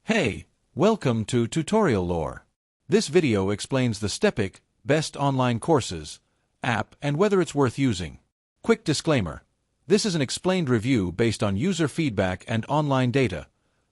Hey, welcome to Tutorial Lore. This video explains the Stepik Best Online Courses app and whether it's worth using. Quick disclaimer. This is an explained review based on user feedback and online data,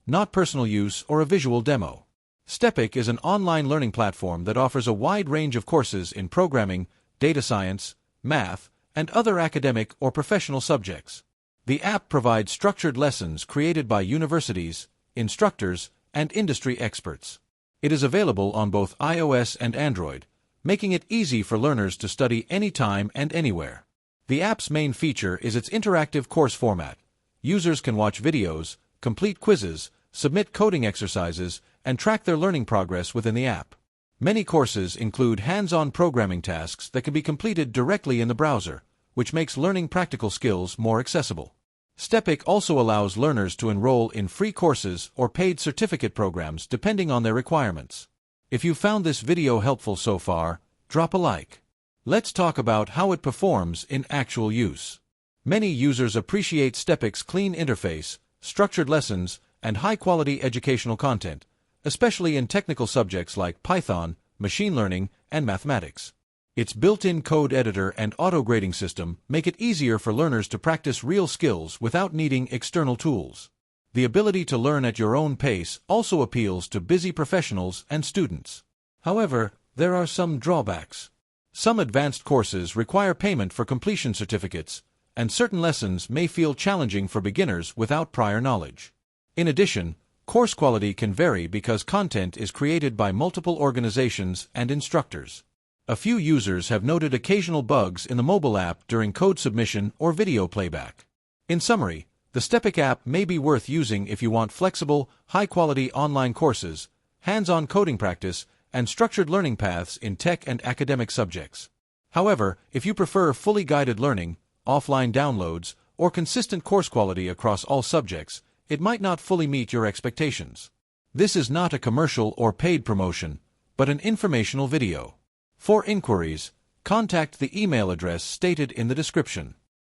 not personal use or a visual demo. Stepik is an online learning platform that offers a wide range of courses in programming, data science, math, and other academic or professional subjects. The app provides structured lessons created by universities, instructors, and industry experts. It is available on both iOS and Android, making it easy for learners to study anytime and anywhere. The app's main feature is its interactive course format. Users can watch videos, complete quizzes, submit coding exercises, and track their learning progress within the app. Many courses include hands-on programming tasks that can be completed directly in the browser, which makes learning practical skills more accessible. Stepik also allows learners to enroll in free courses or paid certificate programs depending on their requirements. If you found this video helpful so far, drop a like. Let's talk about how it performs in actual use. Many users appreciate Stepik's clean interface, structured lessons, and high-quality educational content, especially in technical subjects like Python, machine learning, and mathematics. Its built-in code editor and auto-grading system make it easier for learners to practice real skills without needing external tools. The ability to learn at your own pace also appeals to busy professionals and students. However, there are some drawbacks. Some advanced courses require payment for completion certificates, and certain lessons may feel challenging for beginners without prior knowledge. In addition, course quality can vary because content is created by multiple organizations and instructors. A few users have noted occasional bugs in the mobile app during code submission or video playback. In summary, the Stepik app may be worth using if you want flexible, high-quality online courses, hands-on coding practice, and structured learning paths in tech and academic subjects. However, if you prefer fully guided learning, offline downloads, or consistent course quality across all subjects, it might not fully meet your expectations. This is not a commercial or paid promotion, but an informational video. For inquiries, contact the email address stated in the description.